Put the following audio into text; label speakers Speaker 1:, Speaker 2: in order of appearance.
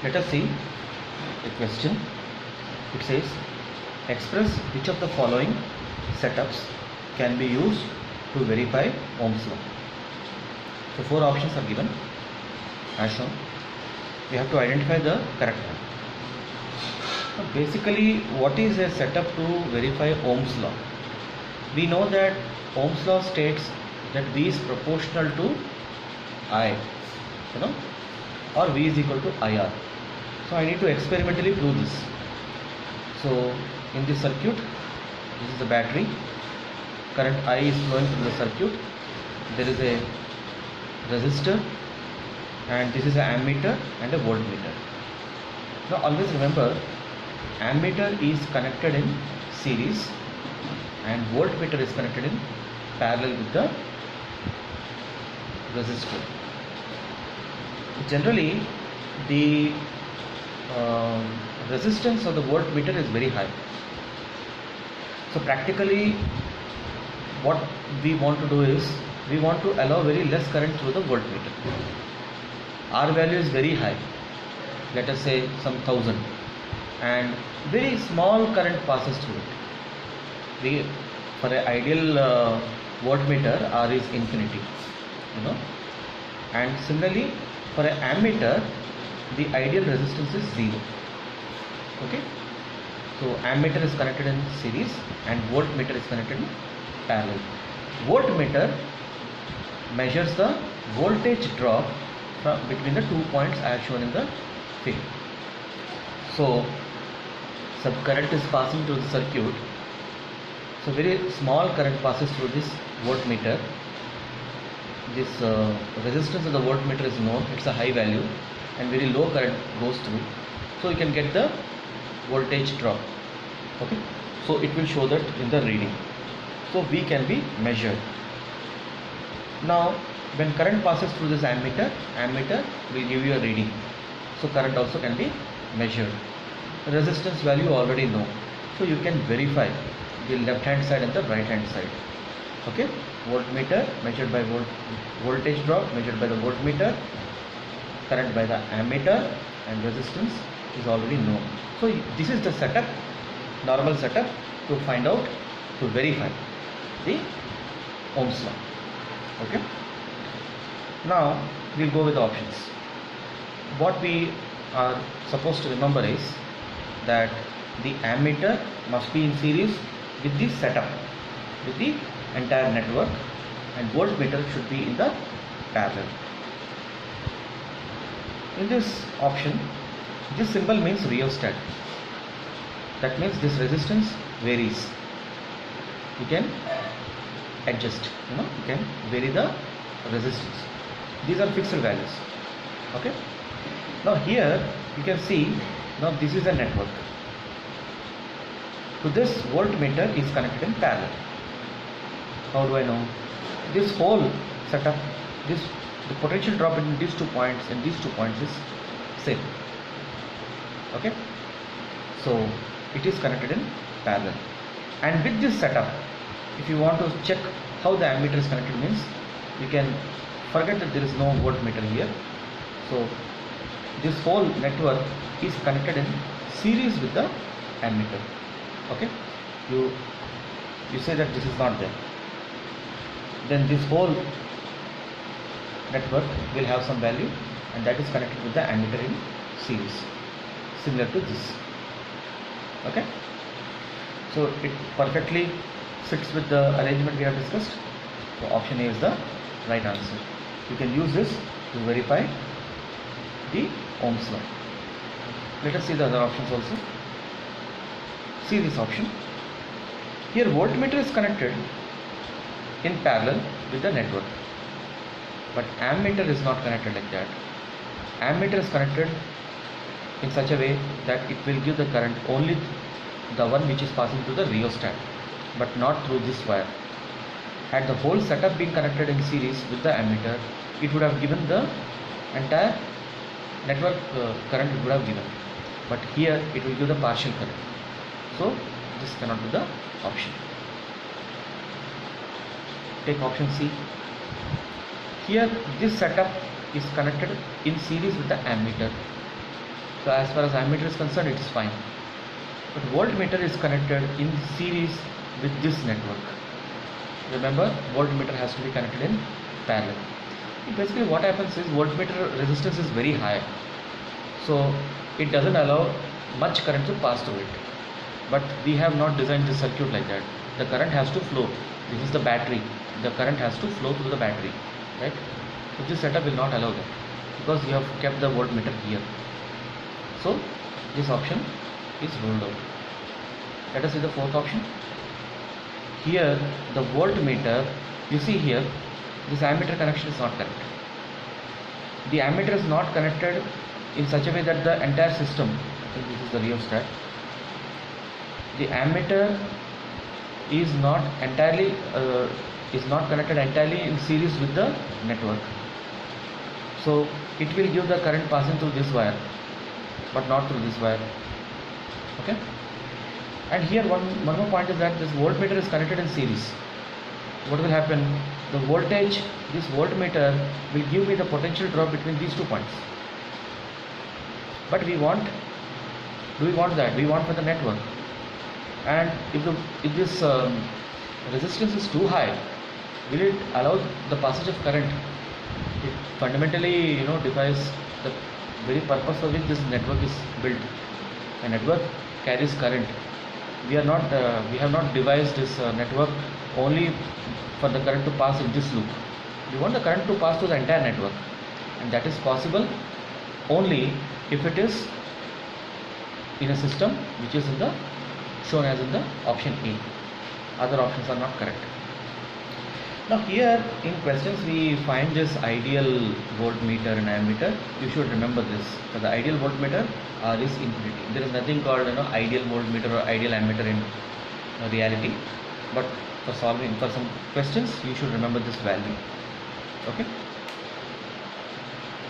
Speaker 1: Let us see a question. It says, express which of the following setups can be used to verify Ohm's law. So 4 options are given as shown. We have to identify the correct one. So basically, what is a setup to verify Ohm's law? We know that Ohm's law states that V is proportional to I, or V is equal to IR. So I need to experimentally prove this. So in this circuit, this is the battery. Current I is flowing through the circuit. There is a resistor, and this is an ammeter and a voltmeter. Now always remember, ammeter is connected in series and voltmeter is connected in parallel with the resistor. Generally, the resistance of the voltmeter is very high. So practically, what we want to do is, we want to allow very less current through the voltmeter. R value is very high, let us say some 1000, and very small current passes through it. For an ideal voltmeter, R is infinity, and similarly for an ammeter, the ideal resistance is 0. Okay, so ammeter is connected in series and voltmeter is connected in parallel. Voltmeter measures the voltage drop between the 2 points as shown in the figure. So some current is passing through the circuit. So very small current passes through this voltmeter. This resistance of the voltmeter is known, it's a high value, and very low current goes through. So you can get the voltage drop. Okay, so it will show that in the reading. So V can be measured. Now when current passes through this ammeter will give you a reading. So current also can be measured. The resistance value you already know. So you can verify the left hand side and the right hand side. Okay, voltmeter measured by voltage drop measured by the voltmeter, current by the ammeter, and resistance is already known. So this is the setup, normal setup to find out, to verify the Ohm's law. Okay, now we'll go with the options. What we are supposed to remember is that the ammeter must be in series with the setup, with the entire network, and voltmeter should be in the parallel. In this option, this symbol means rheostat. That means this resistance varies. You can adjust, you can vary the resistance. These are fixed values. Okay, now here you can see, now this is a network. So this voltmeter is connected in parallel. How do I know? This whole setup, the potential drop in these 2 points and these 2 points is same. Okay, so it is connected in parallel. And with this setup, if you want to check how the ammeter is connected, means you can forget that there is no voltmeter here. So this whole network is connected in series with the ammeter. Okay, you say that this is not there, then this whole network will have some value, and that is connected with the ammeter in series, similar to this. Okay, so it perfectly fits with the arrangement we have discussed. So option A is the right answer. You can use this to verify the Ohm's law. Let us see the other options also. See this option. Here voltmeter is connected in parallel with the network, but ammeter is not connected like that. Ammeter is connected in such a way that it will give the current only the one which is passing through the rheostat, but not through this wire. Had the whole setup been connected in series with the ammeter, it would have given the entire network current it would have given, but here it will give the partial current. So this cannot be the option. Take option C. Here this setup is connected in series with the ammeter. So as far as ammeter is concerned, it is fine. But voltmeter is connected in series with this network. Remember, voltmeter has to be connected in parallel. Basically what happens is voltmeter resistance is very high, so it doesn't allow much current to pass through it. But we have not designed this circuit like that. The current has to flow. This is the battery. The current has to flow through the battery, right? So this setup will not allow that because you have kept the voltmeter here. So this option is ruled out. Let us see the fourth option. Here the voltmeter, you see here, this ammeter connection is not correct. The ammeter is not connected in such a way that the entire system, I think this is the rheostat, the ammeter is not connected entirely in series with the network. So it will give the current passing through this wire, but not through this wire. Okay. And here one more point is that this voltmeter is connected in series. What will happen? The voltage, this voltmeter will give me the potential drop between these 2 points. But do we want that? We want for the network. And if this resistance is too high, will it allow the passage of current? It fundamentally, defies the very purpose for which this network is built. A network carries current. We have not devised this network only for the current to pass in this loop. We want the current to pass through the entire network, and that is possible only if it is in a system which is shown as in the option A. Other options are not correct. Now here in questions we find this ideal voltmeter and ammeter. You should remember this. For the ideal voltmeter, R is infinity. There is nothing called ideal voltmeter or ideal ammeter in reality. But for some questions you should remember this value. Okay.